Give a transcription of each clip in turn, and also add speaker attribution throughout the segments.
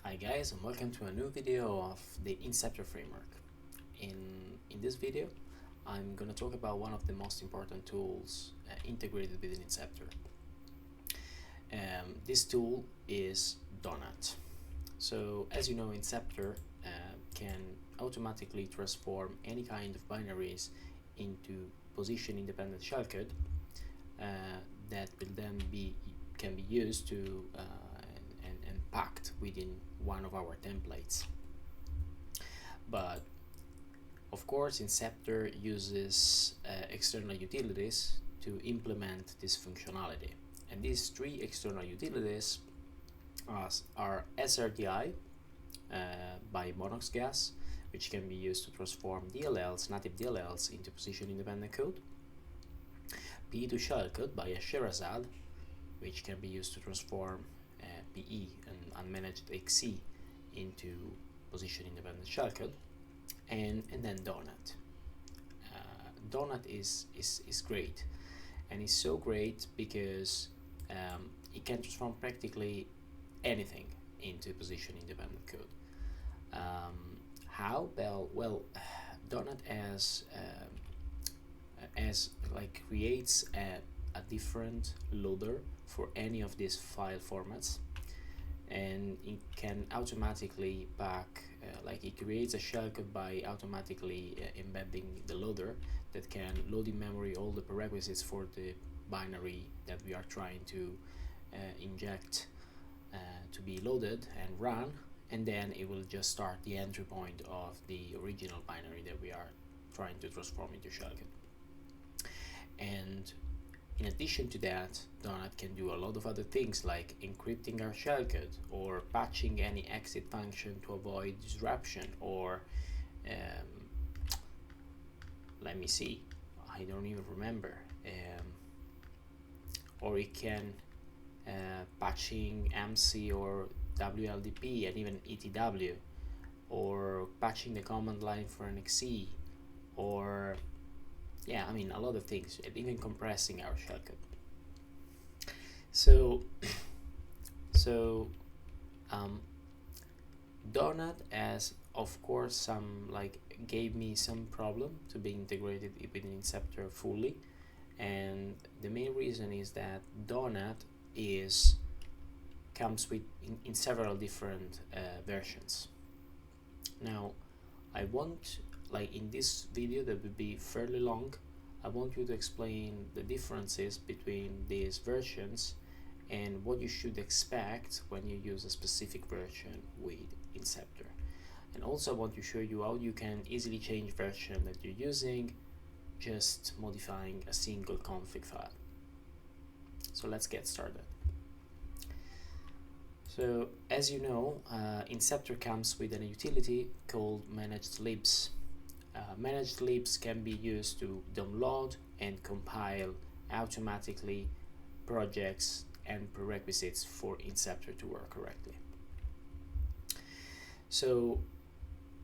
Speaker 1: Hi guys, and welcome to a new video of the Inceptor framework. In this video, I'm going to talk about one of the most important tools integrated within Inceptor. This tool is Donut. So as you know, Inceptor can automatically transform any kind of binaries into position-independent shellcode that will then can be used to and packed within one of our templates. But of course, Inceptor uses external utilities to implement this functionality, and these three external utilities are SRTI by Monox Gas, which can be used to transform DLLs, native DLLs, into position-independent code. PE to shellcode by Sherazade, which can be used to transform PE and unmanaged XC into position-independent shellcode, and then Donut. Donut is great, and it's so great because it can transform practically anything into position-independent code. How? Well, Donut creates a different loader for any of these file formats, and it can automatically pack, it creates a shellcode by automatically embedding the loader that can load in memory all the prerequisites for the binary that we are trying to inject to be loaded and run, and then it will just start the entry point of the original binary that we are trying to transform into shellcode. And in addition to that, Donut can do a lot of other things like encrypting our shellcode, or patching any exit function to avoid disruption, or let me see, I don't even remember, or it can patching MC or WLDP and even ETW, or patching the command line for an XE, or a lot of things, and even compressing our shellcode. So Donut, as of course gave me some problem to be integrated within Inceptor fully, and the main reason is that Donut comes with in several different versions. Now I want, in this video that will be fairly long, I want you to explain the differences between these versions and what you should expect when you use a specific version with Inceptor. And also I want to show you how you can easily change version that you're using, just modifying a single config file. So let's get started. So as you know, Inceptor comes with a utility called managed libs. Managed libs can be used to download and compile automatically projects and prerequisites for Inceptor to work correctly. So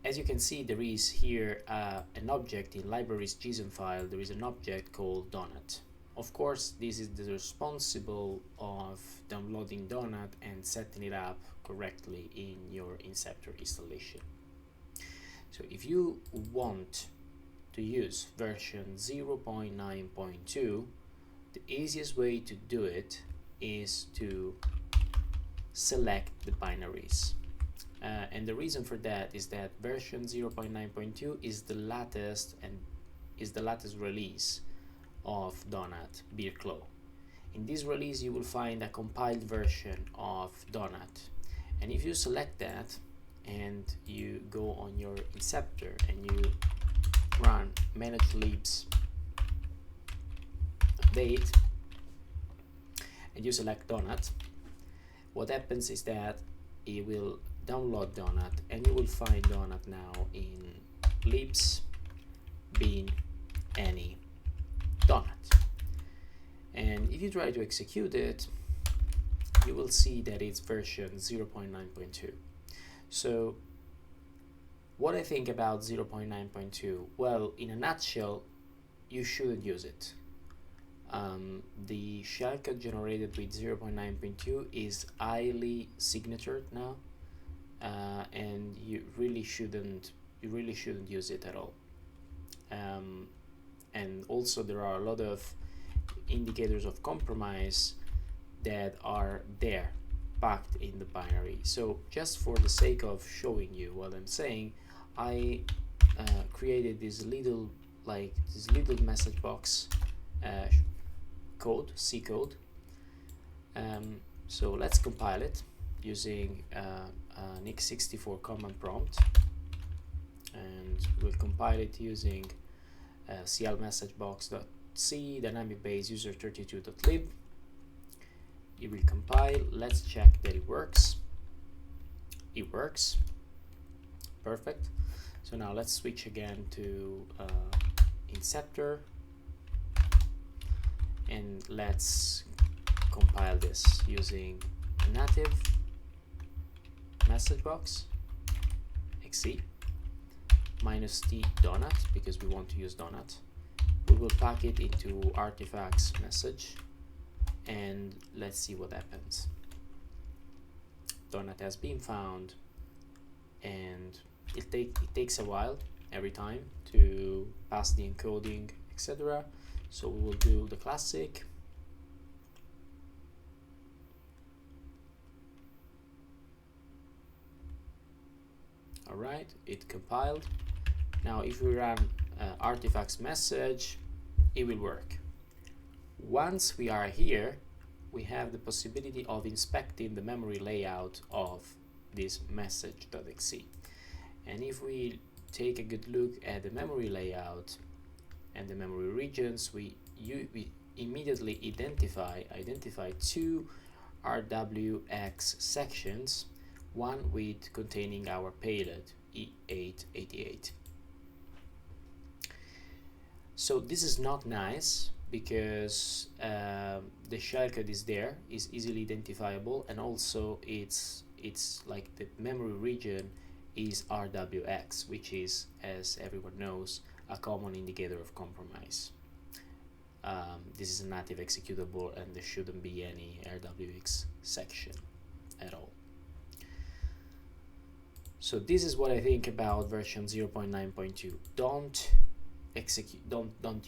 Speaker 1: as you can see, there is here an object in libraries JSON file. There is an object called Donut. Of course, this is the responsible of downloading Donut and setting it up correctly in your Inceptor installation. So if you want to use version 0.9.2, the easiest way to do it is to select the binaries. And the reason for that is that version 0.9.2 is the latest release of Donut Beerclaw. In this release you will find a compiled version of Donut, and if you select that and you go on your Inceptor and you run manage libs update and you select Donut, what happens is that it will download Donut, and you will find Donut now in libs bin any Donut. And if you try to execute it, you will see that it's version 0.9.2. So what I think about 0.9.2, well, in a nutshell, you shouldn't use it. The shellcode generated with 0.9.2 is highly signatured now, and you really shouldn't use it at all. And also there are a lot of indicators of compromise that are there packed in the binary. So just for the sake of showing you what I'm saying, I created this little message box code, C code. So let's compile it using an x64 command prompt, and we'll compile it using cl messagebox.c dynamic base user32.lib. It will compile. Let's check that it works. It works. Perfect. So now let's switch again to Inceptor, and let's compile this using native message box xc -t donut, because we want to use donut. We will pack it into artifacts message, and let's see what happens. Donut has been found, and it takes a while every time to pass the encoding, etc. So we will do the classic. Alright, it compiled. Now if we run artifacts message, it will work. Once we are here, we have the possibility of inspecting the memory layout of this message.exe. And if we take a good look at the memory layout and the memory regions, we immediately identify two RWX sections, one with containing our payload E888. So this is not nice, because the shellcode is there, is easily identifiable, and also it's like the memory region is RWX, which is, as everyone knows, a common indicator of compromise. This is a native executable, and there shouldn't be any RWX section at all. So this is what I think about version 0.9.2. Don't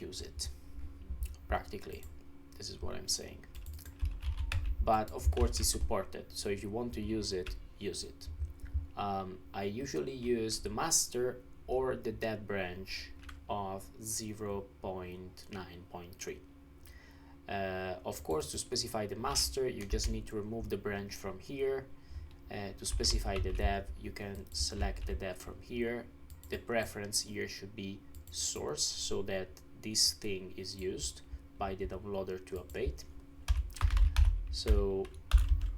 Speaker 1: use it. Practically, this is what I'm saying. But of course it's supported, so if you want to use it, use it. I usually use the master or the dev branch of 0.9.3. Of course, to specify the master, you just need to remove the branch from here. To specify the dev, you can select the dev from here. The preference here should be source, so that this thing is used by the downloader to update. So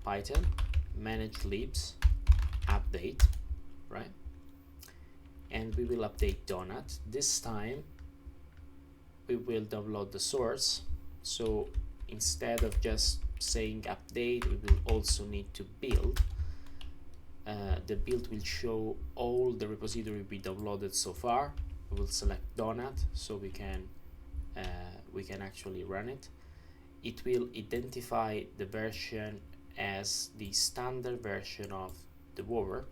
Speaker 1: Python manage libs update, right? And we will update donut. This time we will download the source. So instead of just saying update, we will also need to build. The build will show all the repository we downloaded so far. We will select donut, so we can actually run it. It will identify the version as the standard version of the Wover,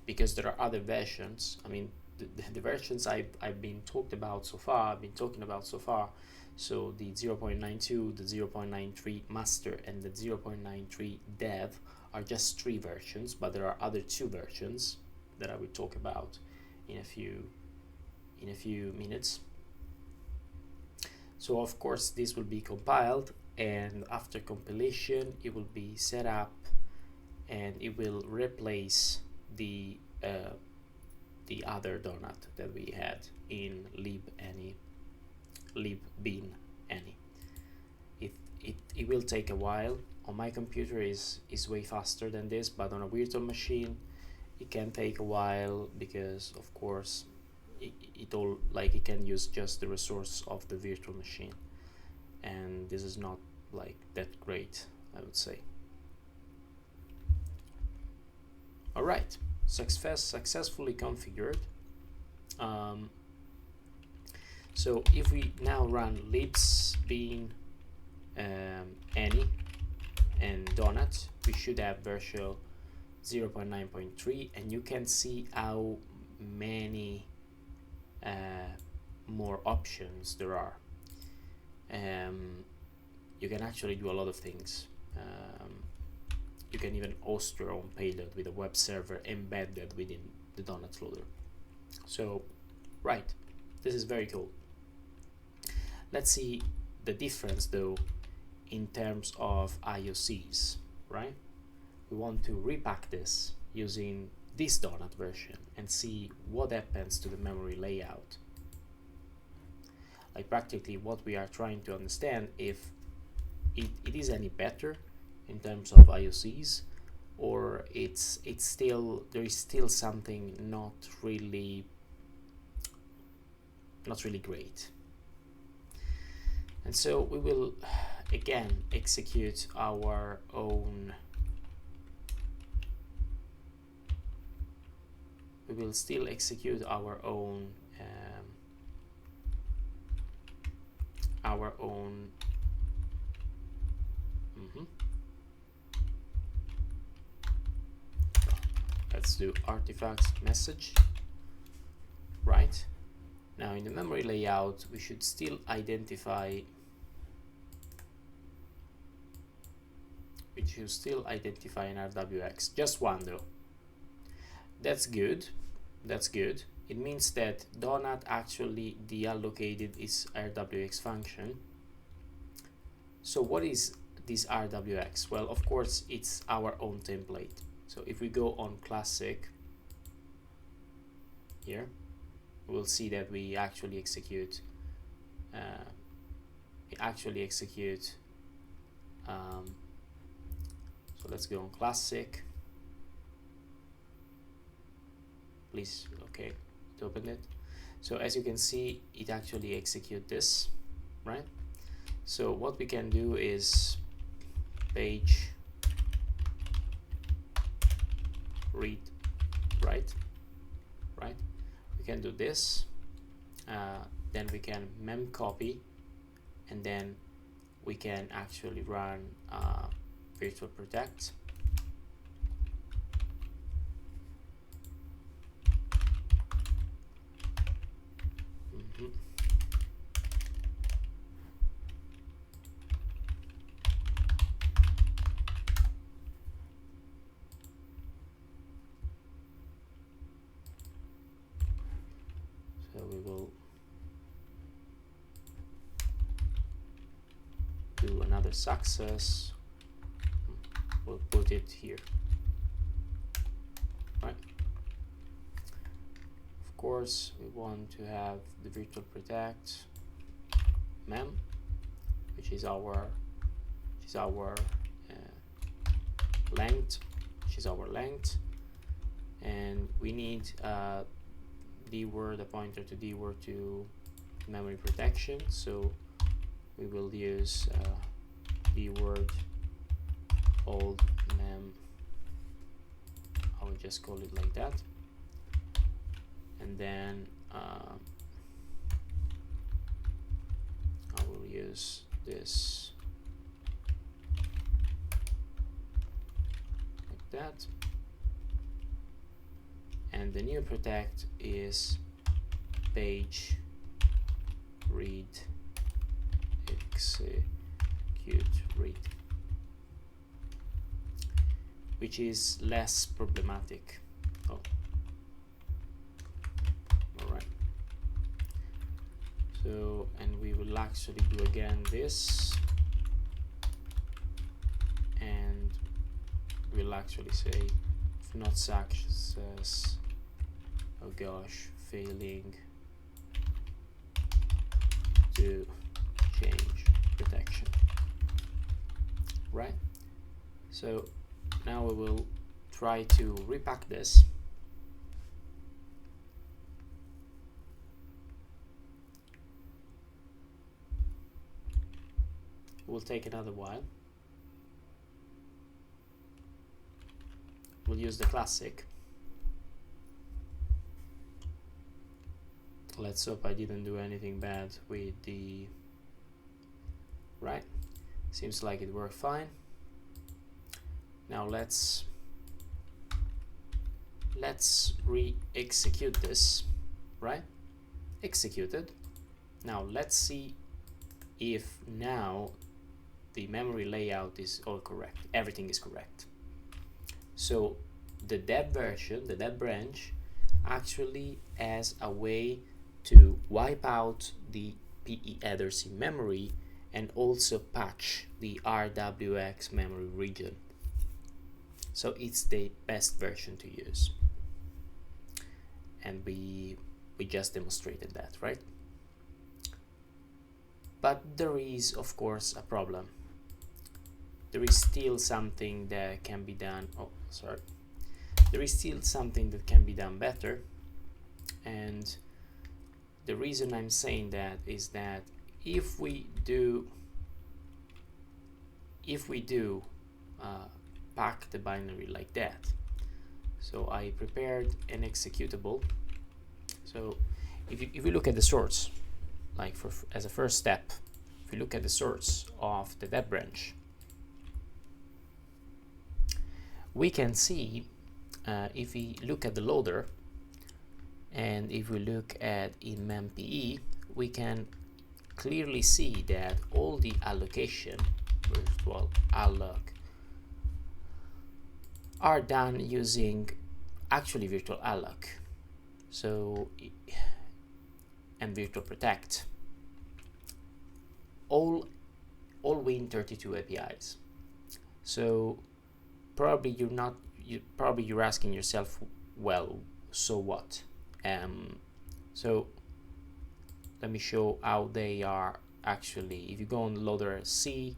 Speaker 1: because there are other versions. I mean, the versions I've been talking about so far. So the 0.92, the 0.93 master, and the 0.93 dev are just 3 versions, but there are other 2 versions that I will talk about in a few minutes. So of course this will be compiled, and after compilation it will be set up, and it will replace the other donut that we had in libbin any. It will take a while. On my computer is way faster than this, but on a virtual machine it can take a while, because of course it can use just the resource of the virtual machine, and this is not like that great, I would say. All right, successfully configured. So if we now run libs bin any and donut, we should have virtual 0.9.3, and you can see how many more options there are. You can actually do a lot of things. You can even host your own payload with a web server embedded within the Donut loader. So, right, this is very cool. Let's see the difference though in terms of IOCs, right? We want to repack this using this Donut version and see what happens to the memory layout. Like practically what we are trying to understand if it is any better in terms of IOCs, or it's still, there is still something not really great. And so we will again execute our own, we will still execute our own let's do artifacts message. Right, now in the memory layout we should still identify an RWX, just one though. That's good, that's good. It means that Donut actually deallocated its RWX function. So what is this RWX? Well, of course it's our own template. So if we go on classic here, we'll see that we actually execute so let's go on classic, please. Okay, it opened it. So as you can see, it actually executes this, right? So what we can do is page read write, right? We can do this, then we can mem copy, and then we can actually run virtual protect. So we will do another success. We'll put it here, right? Of course, we want to have the virtual protect mem, which is our length, and we need dword, a pointer to dword to memory protection. So we will use dword old mem. I will just call it like that, and then I will use this like that, and the new protect is page read execute read, which is less problematic. Oh, all right. So, and we will actually do again this, and we'll actually say if not success, oh gosh, failing to change protection, right? So now we will try to repack this. It will take another while. We'll use the classic. Let's hope I didn't do anything bad with the right. Seems like it worked fine. Now let's let's re-execute this, right? Executed. Now let's see if now the memory layout is all correct. Everything is correct. So the dev version, the dev branch, actually has a way to wipe out the PE headers in memory and also patch the RWX memory region. So it's the best version to use. And we just demonstrated that, right? But there is, of course, a problem. There is still something that can be done. Oh, sorry. There is still something that can be done better. And the reason I'm saying that is that if we do pack the binary like that, so I prepared an executable. So if you look at the source, like as a first step, if you look at the source of the dev branch, we can see if we look at the loader and if we look at in mempE, we can clearly see that all the allocation, virtual alloc, are done using actually virtual alloc. So and virtual protect, all Win32 APIs. So probably you're asking yourself, well, so what? So let me show how they are actually. If you go on loader C,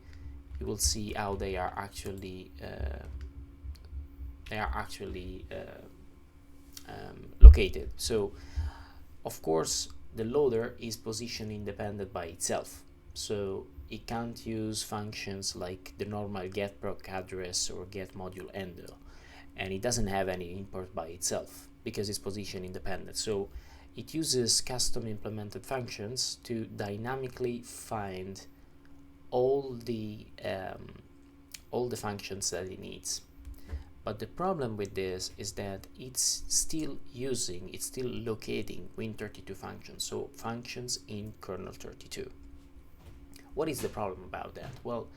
Speaker 1: you will see how they are actually located. So of course the loader is position independent by itself, so it can't use functions like the normal get proc address or get module handle, and it doesn't have any import by itself because it's position independent. So it uses custom implemented functions to dynamically find all the functions that it needs. But the problem with this is that it's still locating Win32 functions, so functions in kernel 32. What is the problem about that? Well,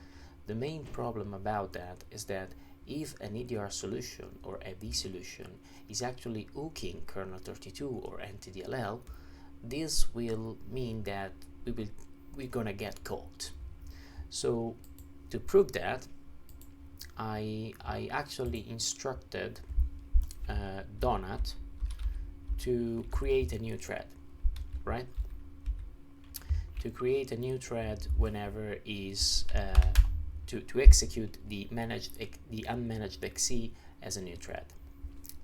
Speaker 1: the main problem about that is that if an EDR solution or a V solution is actually hooking kernel 32 or NTDLL, this will mean that we're gonna get caught. So to prove that, I actually instructed Donut to create a new thread, right? To create a new thread whenever is to execute the unmanaged XC as a new thread.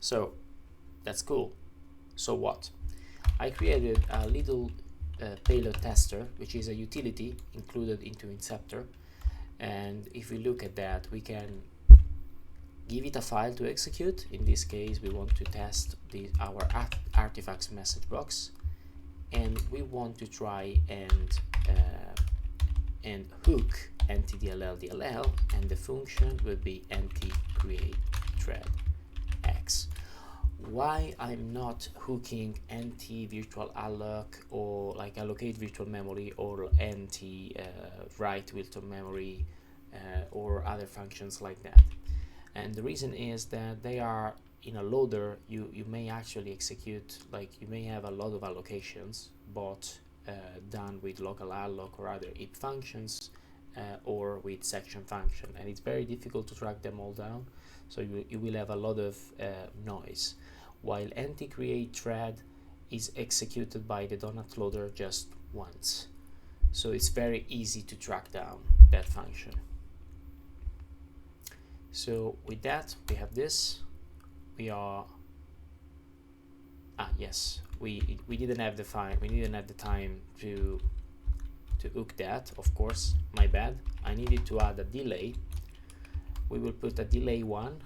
Speaker 1: So that's cool. So what? I created a little payload tester, which is a utility included into Inceptor. And if we look at that, we can give it a file to execute. In this case, we want to test our artifacts message box, and we want to try and hook NTDLL, and the function will be ntCreateThreadX. Why I'm not hooking NT-virtual-alloc or like allocate virtual memory or NT-write virtual memory or other functions like that? And the reason is that they are in a loader. You may actually execute, like you may have a lot of allocations, but done with local alloc or other IP functions or with section function, and it's very difficult to track them all down. So you will have a lot of noise, while ntCreateThread is executed by the Donut loader just once. So it's very easy to track down that function. So with that, we have this. We are yes, we didn't have the time to hook that, of course, my bad. I needed to add a delay. We will put a delay 1.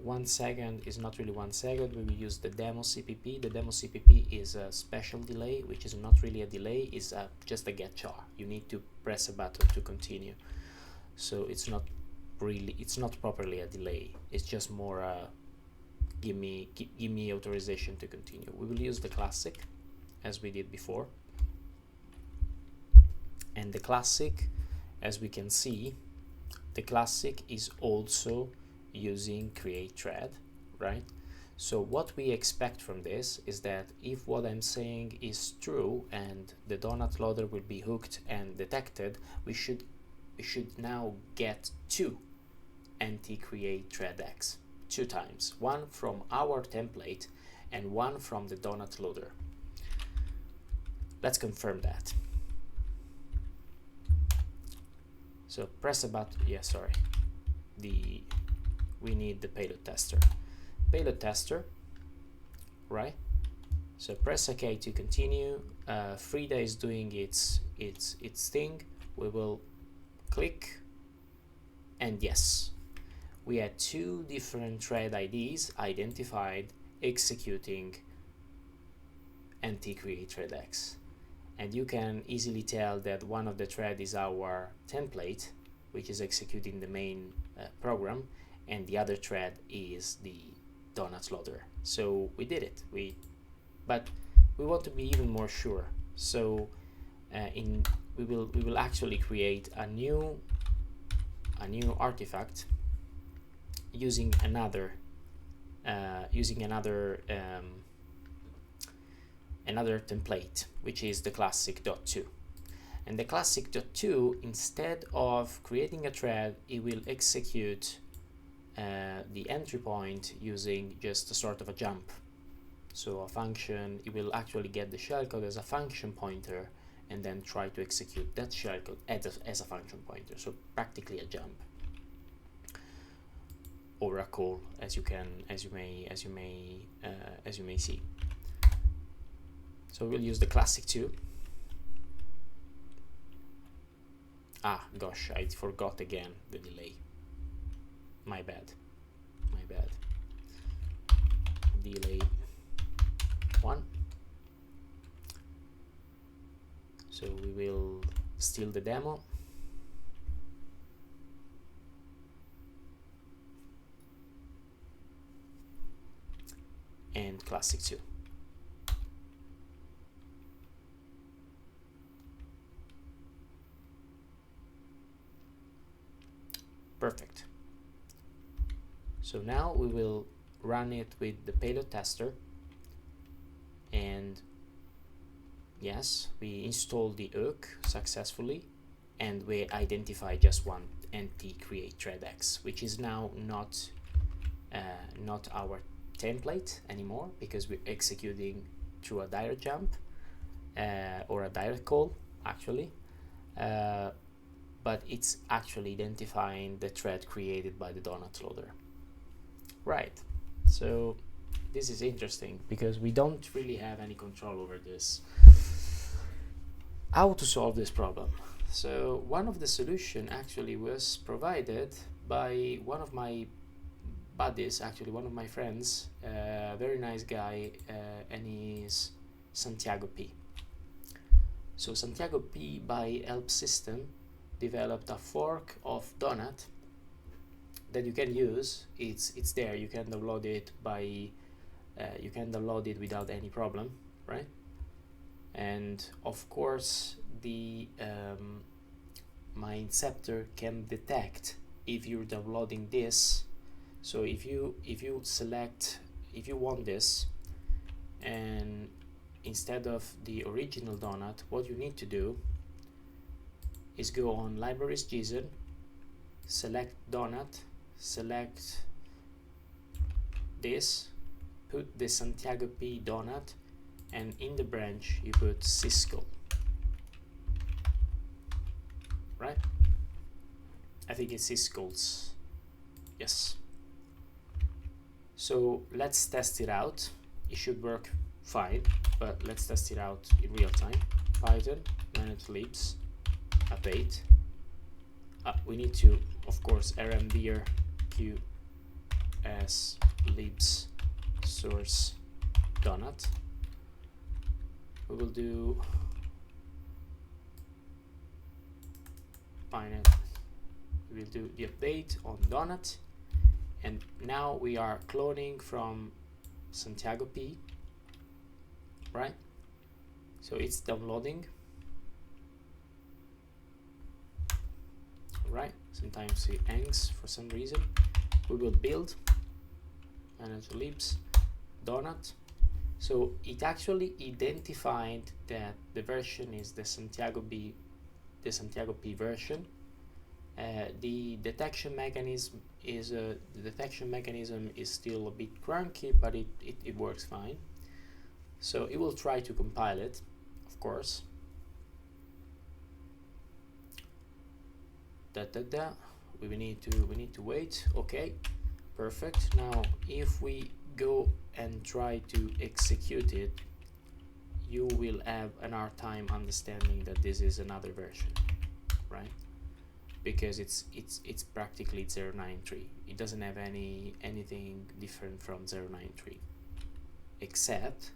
Speaker 1: 1 second is not really 1 second. We will use the demo CPP. The demo CPP is a special delay, which is not really a delay, it's just a get char. You need to press a button to continue. So it's not properly a delay. It's just more give me authorization to continue. We will use the classic as we did before, and the classic, as we can see, the classic is also using create thread, right? So what we expect from this is that if what I'm saying is true and the donut loader will be hooked and detected, we should now get two NT create thread X, 2 times, one from our template and one from the donut loader. Let's confirm that. So press a button. Yeah, sorry. We need the payload tester. Payload tester, right? So press OK to continue. Frida is doing its thing. We will click, and yes, we had 2 different thread IDs identified executing NT create thread X. And you can easily tell that one of the thread is our template, which is executing the main program, and the other thread is the donut loader. So we did it. But we want to be even more sure. So we will actually create a new artifact using another template, which is the classic.2. And the classic.2, instead of creating a thread, it will execute the entry point using just a sort of a jump. So a function, it will actually get the shellcode as a function pointer and then try to execute that shellcode as a function pointer. So practically a jump or a call, as you may see. So we'll use the classic too. Ah, gosh, I forgot again the delay. My bad. Delay 1. So we will steal the demo. And classic 2. Perfect. So now we will run it with the payload tester, and yes, we installed the hook successfully, and we identify just one NT create thread X, which is now not our template anymore, because we're executing through a direct jump or a direct call actually, but it's actually identifying the thread created by the donut loader. Right, so this is interesting because we don't really have any control over this. How to solve this problem? So one of the solution actually was provided by one of my buddies, actually one of my friends, very nice guy, and he's Santiago P. So Santiago P by Help System developed a fork of Donut that you can use. It's there. You can download it without any problem, right? And of course, the my Inceptor can detect if you're downloading this. So if you want this, and instead of the original donut, what you need to do is go on libraries JSON, select donut, select this, put the Santiago P donut, and in the branch you put Syscalls, right? I think it's Syscalls, yes. So let's test it out. It should work fine, but let's test it out in real time. Python manage libs update. We need to, of course, rmdir qs libs source donut. We will do Python. We will do the update on donut, and now we are cloning from Santiago P, right? So it's downloading, right? Sometimes it hangs for some reason. We will build manage libs donut. So it actually identified that the version is the Santiago P version. The detection mechanism is still a bit clunky, but it works fine. So it will try to compile it, of course. We need to wait. Okay, perfect. Now if we go and try to execute it, you will have an hard time understanding that this is another version, right? Because it's practically 0.93. It doesn't have anything different from 0.93, except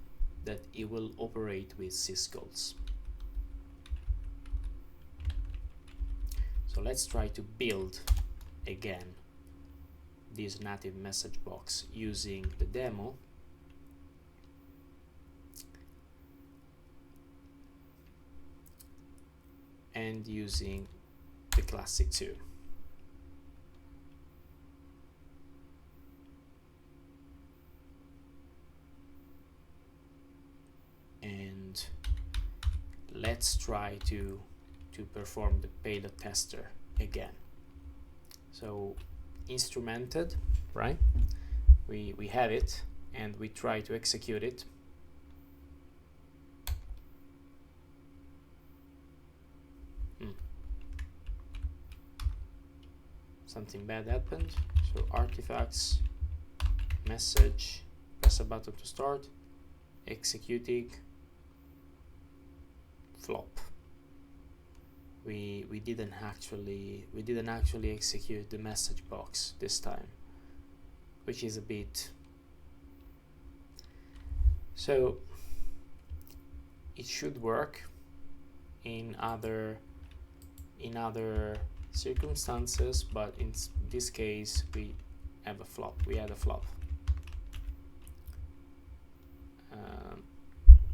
Speaker 1: that it will operate with Syscalls. So let's try to build again this native message box using the demo. And using the classic too. And let's try to perform the payload tester again. So instrumented, right? We have it and we try to execute it. Something bad happened. So artifacts, message, press a button to start, executing, flop. We didn't actually execute the message box this time, which is a bit. So it should work in other circumstances, but in this case we have a flop. We had a flop.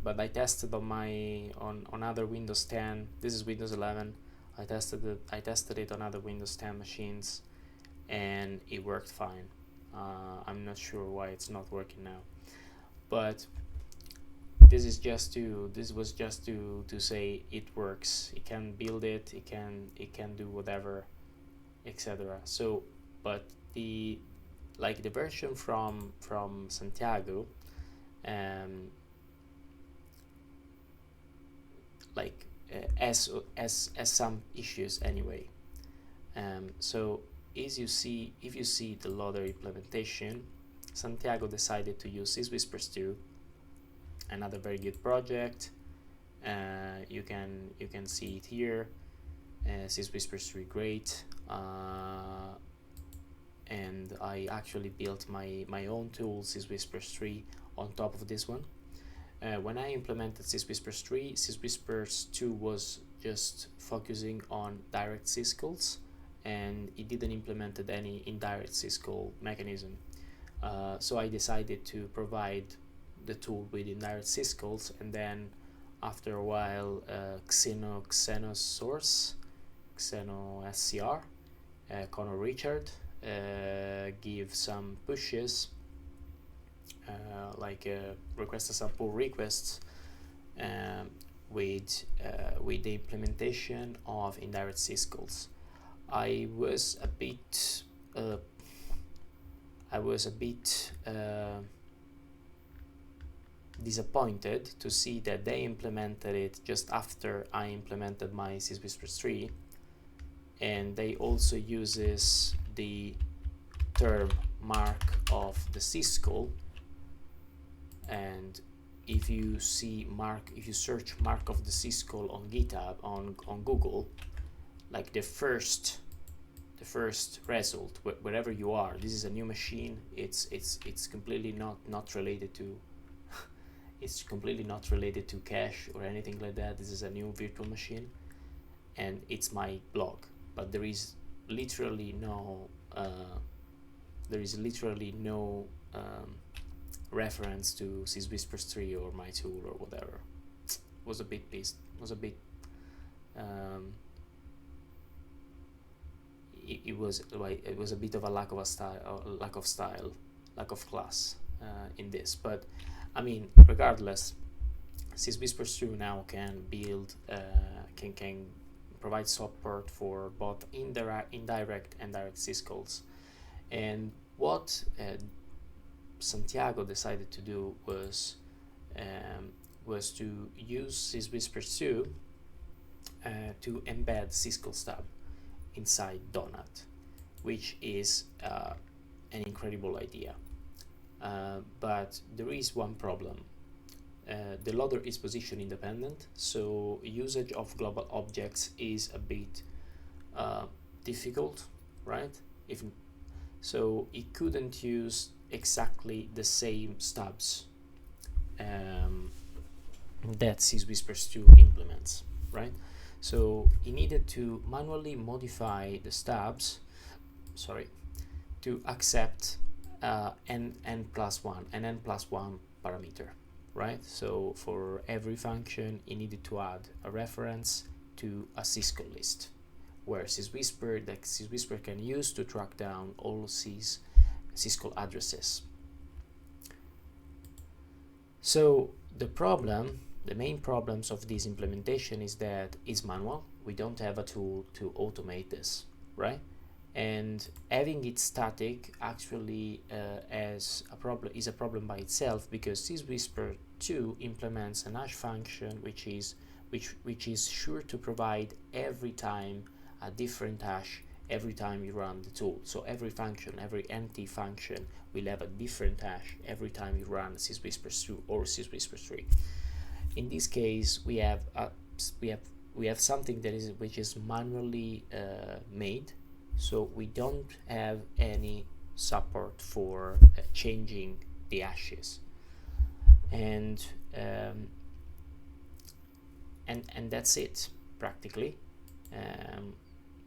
Speaker 1: But I tested on other Windows 10. This is Windows 11. I tested it on other Windows 10 machines, and it worked fine. I'm not sure why it's not working now, but this was just to say it works. It can build it. It can do whatever, etc. So, but the version from Santiago, has some issues anyway. So if you see the loader implementation, Santiago decided to use Syswhispers 2, another very good project. You can see it here. Syswhispers 3 great. And I actually built my own tool, Syswhispers 3, on top of this one. When I implemented Syswhispers 3, Syswhispers 2 was just focusing on direct Syscalls, and it didn't implement any indirect Syscall mechanism. So I decided to provide the tool with indirect Syscalls, and then after a while Xeno SCR, Connor Richard give some pushes, like request as a pull requests, with the implementation of indirect Syscalls. I was a bit disappointed to see that they implemented it just after I implemented my Syswhispers 3, and they also uses the term mark of the Syscall. And if you search mark of the Syscall on GitHub, on Google, like the first result, wherever you are, this is a new machine. It's completely not related to it's completely not related to cache or anything like that. This is a new virtual machine, and it's my blog, but there is literally no there is literally no reference to syswhispers 3 or my tool or whatever. Was a bit pissed. Was a bit. It was a bit of a lack of style, lack of class in this. But I mean, regardless, syswhispers 2 now can build can provide support for both indirect and direct syscalls. And what Santiago decided to do was to use syswhispers 2 to embed syscall stub inside Donut, which is an incredible idea. But there is one problem. The loader is position independent, so usage of global objects is a bit difficult, right? So it couldn't use exactly the same stubs that syswhispers 2 implements, right? So he needed to manually modify the stubs, to accept an n+1 parameter, right? So for every function, he needed to add a reference to a syscall list, where syswhisper can use to track down all syscall addresses. So the main problems of this implementation is that it's manual. We don't have a tool to automate this, right? And having it static actually is a problem by itself, because syswhisper 2 implements an hash function which is sure to provide every time a different hash every time you run the tool. So every empty function will have a different hash every time you run syswhispers 2 or syswhispers 3. In this case, we have something which is manually made, so we don't have any support for changing the hashes, and that's it practically.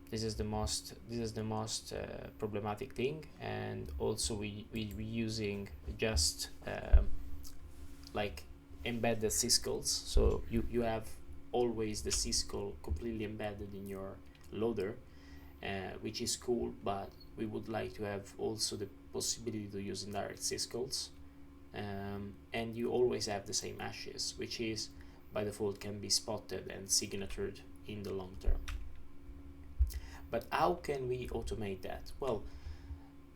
Speaker 1: This is the most problematic thing, and also we using just like embedded syscalls, so you have always the syscall completely embedded in your loader, which is cool, but we would like to have also the possibility to use indirect syscalls, and you always have the same hashes, which is by default can be spotted and signatured in the long term. But how can we automate that? Well,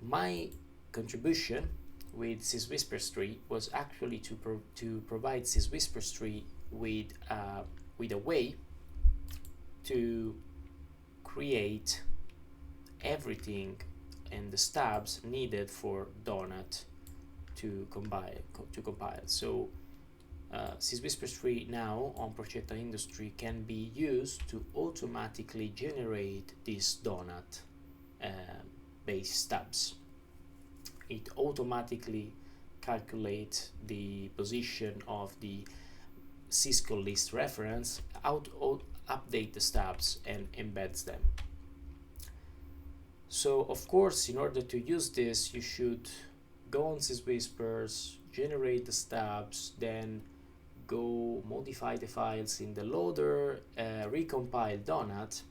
Speaker 1: my contribution with syswhispers 3 was actually to provide syswhispers 3 with a way to create everything and the stubs needed for Donut to compile. So syswhispers 3 now on Procetta Industry can be used to automatically generate these Donut based stubs. It automatically calculates the position of the syscall list reference, update the stubs, and embeds them. So of course, in order to use this, you should go on syswhispers, generate the stubs, then go modify the files in the loader, recompile Donut.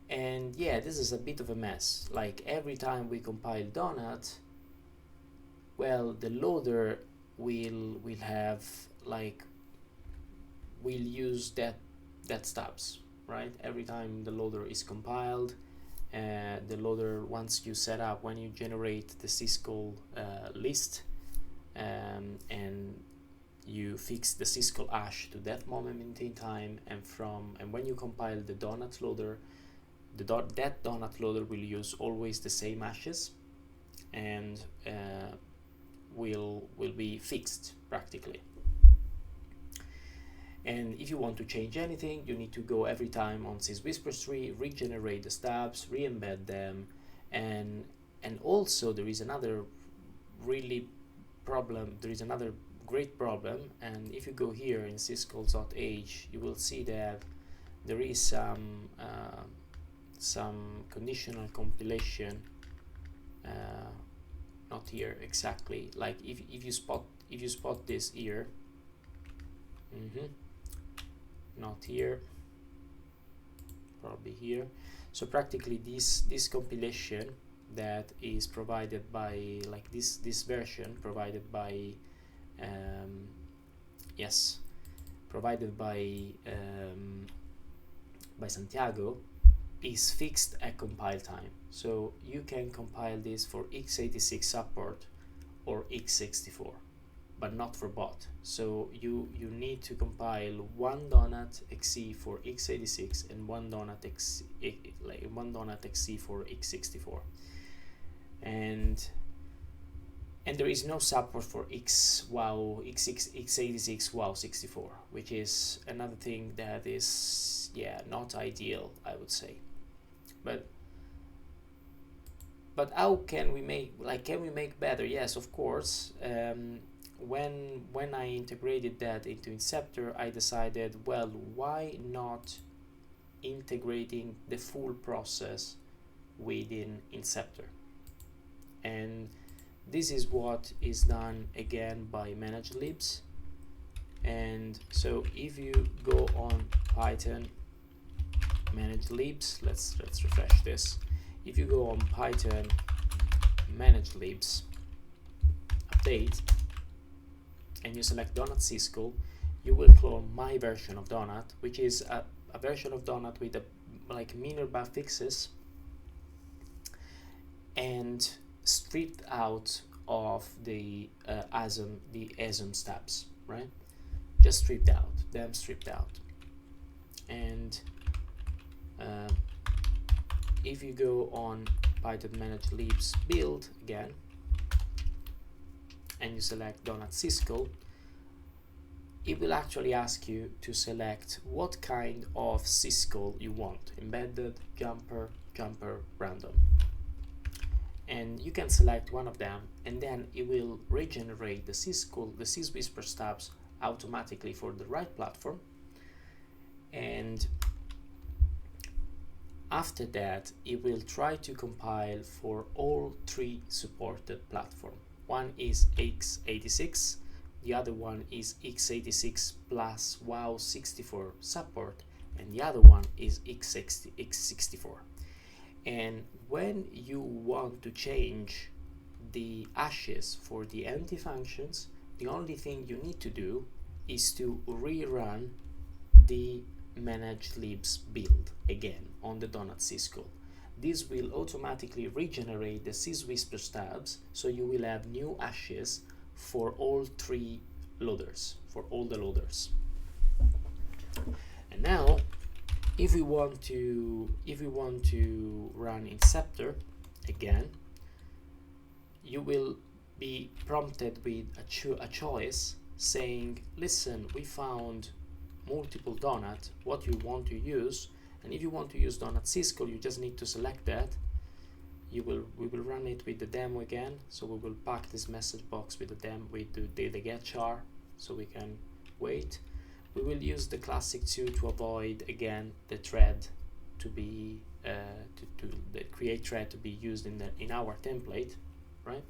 Speaker 1: And yeah, this is a bit of a mess. Like every time we compile Donut, well, the loader will use that stubs, right? Every time the loader is compiled, the loader, once you set up, when you generate the syscall list, and you fix the syscall hash to that moment in time, and when you compile the Donut loader, that Donut loader will use always the same hashes, and will be fixed practically. And if you want to change anything, you need to go every time on syswhispers 3, regenerate the stubs, re-embed them, and also there is another great problem. And if you go here in syscalls.h, you will see that there is some conditional compilation not here exactly, like if you spot this here, not here, probably here. So practically this compilation that is provided by, like this version provided by provided by Santiago, is fixed at compile time. So you can compile this for x86 support or x64, but not for bot. So you need to compile one .exe for x86 and one .exe for x64, and there is no support for x86 wow 64, which is another thing that is not ideal, I would say. But how can we make, can we make better? Yes, of course. When I integrated that into Inceptor, I decided, well, why not integrating the full process within Inceptor? And this is what is done again by manage libs. And so if you go on Python manage libs, let's refresh this. If you go on Python manage libs update and you select .syscall, you will clone my version of Donut, which is a version of Donut with minor bug fixes and stripped out of the ASM steps, right? Just stripped out, and if you go on Python manage libs build again and you select .syscall, it will actually ask you to select what kind of syscall you want: embedded, jumper, random. And you can select one of them, and then it will regenerate the syscall, the syswhisper stubs automatically for the right platform. And after that, it will try to compile for all three supported platforms. One is x86, the other one is x86 plus wow 64 support, and the other one is x64. And when you want to change the hashes for the empty functions, the only thing you need to do is to rerun the manage libs build again on the .syscall. This will automatically regenerate the syswhisper stubs, so you will have new hashes for all three loaders, for all the loaders. And now, if we want to run Inceptor again, you will be prompted with a choice saying, listen, we found multiple donut, what you want to use. And if you want to use .syscall, you just need to select that. We will run it with the demo again, so we will pack this message box with the demo with the get char, so we can wait. We will use the classic 2 to avoid again the thread to be the create thread to be used in our template, right?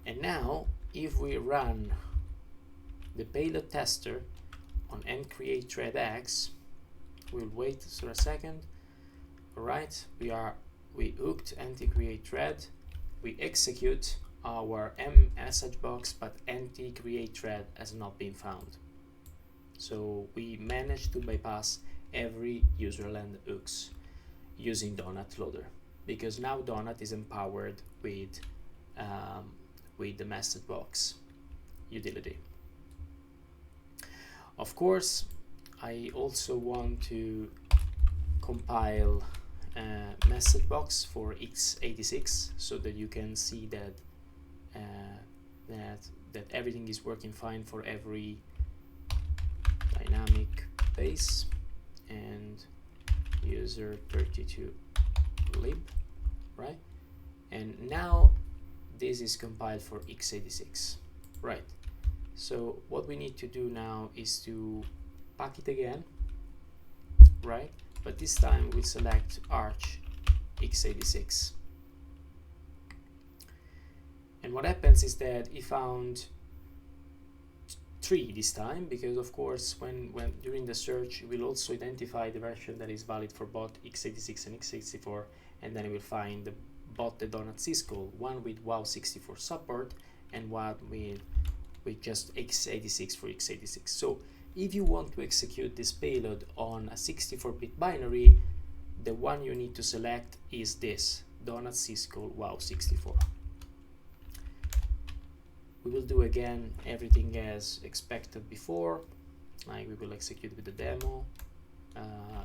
Speaker 1: And now if we run the payload tester on mcreate thread x, we'll wait for a second. All right, we hooked anti-create thread, we execute our message box, but anti-create thread has not been found. So we managed to bypass every userland hooks using Donut Loader, because now Donut is empowered with the message box utility. Of course, I also want to compile a message box for x86 so that you can see that that everything is working fine for every dynamic base and user 32 lib, right? And now this is compiled for x86, right? So what we need to do now is to pack it again, right? But this time we select arch x86. And what happens is that he found 3 this time, because of course when during the search it will also identify the version that is valid for both x86 and x64, and then it will find both the donut syscall, one with wow64 support and one with just x86 for x86. So if you want to execute this payload on a 64-bit binary, the one you need to select is this donut syscall wow64. We will do again everything as expected before, like we will execute with the demo,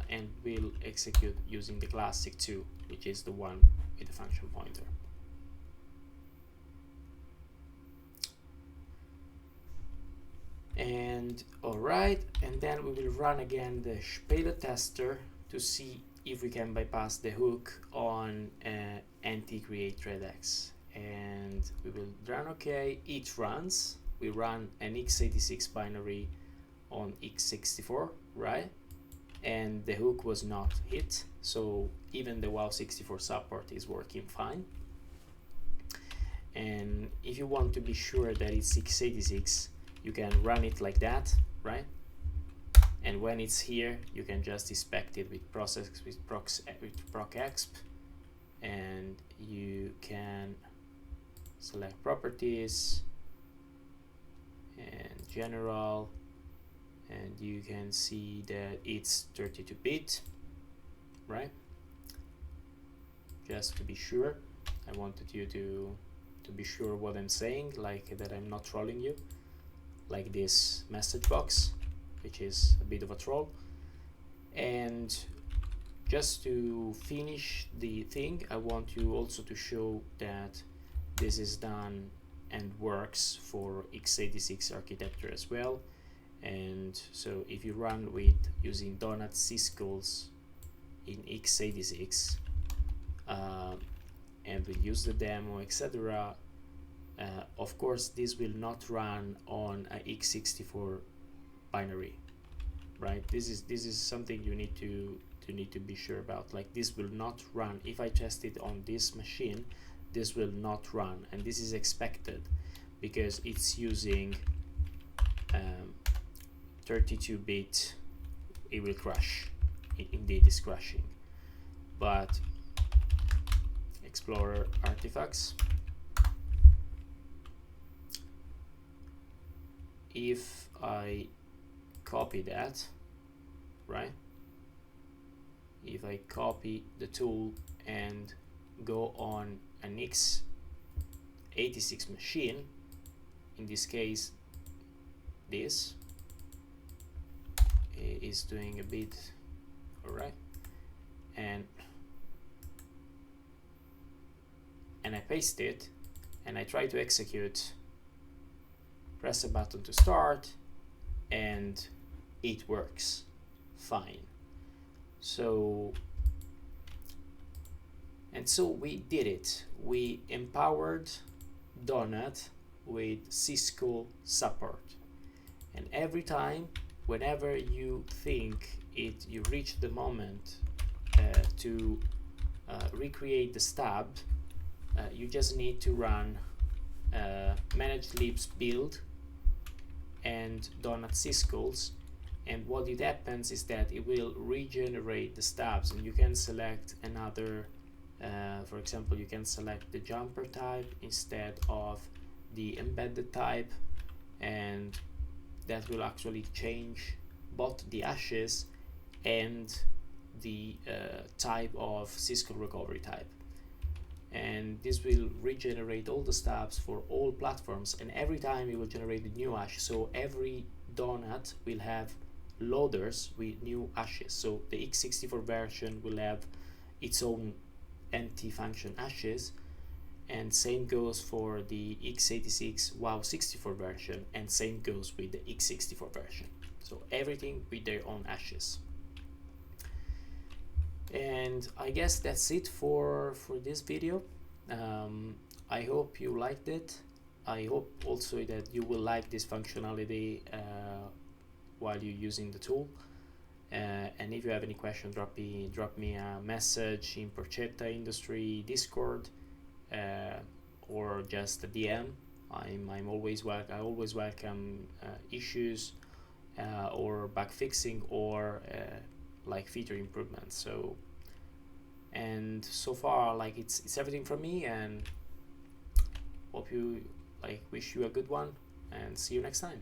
Speaker 1: and we'll execute using the classic 2, which is the one with the function pointer. And alright, and then we will run again the payload tester to see if we can bypass the hook on anti-create regex. And we will run OK. It runs. We run an x86 binary on x64, right? And the hook was not hit, so even the wow64 support is working fine. And if you want to be sure that it's x86, you can run it like that, right? And when it's here, you can just inspect it with procexp, and you can select properties and general, and you can see that it's 32-bit, right? Just to be sure, I wanted you to be sure what I'm saying, like that I'm not trolling you, like this message box, which is a bit of a troll. And just to finish the thing, I want you also to show that this is done and works for x86 architecture as well. And so if you run with using donut syscalls in x86 and we use the demo, etc., of course this will not run on a x64 binary, right? This is something you need to be sure about. Like, this will not run. If I test it on this machine, this will not run, and this is expected because it's using 32-bit. It will crash. Indeed, it's crashing. But Explorer artifacts, if I copy that, right? If I copy the tool and go on an x86 machine, in this case this is doing a bit, alright, and I paste it and I try to execute, press a button to start, and it works fine. So we did it. We empowered Donut with Syscall support, and every time, whenever you think you reach the moment to recreate the stub, you just need to run manage libs build and donut syscalls, and what it happens is that it will regenerate the stubs, and you can select another, for example, you can select the jumper type instead of the embedded type, and that will actually change both the hashes and the type of Syscall recovery type. And this will regenerate all the stubs for all platforms, and every time it will generate a new hash. So every donut will have loaders with new hashes. So the x64 version will have its own empty function hashes, and same goes for the x86 wow64 version, and same goes with the x64 version. So everything with their own hashes. And I guess that's it for this video. I hope you liked it. I hope also that you will like this functionality while you're using the tool. And if you have any question, drop me a message in Porchetta Industry Discord, or just a DM. I'm always I always welcome issues, or bug fixing, or like feature improvements. So, and so far, like it's everything from me, and hope you wish you a good one, and see you next time.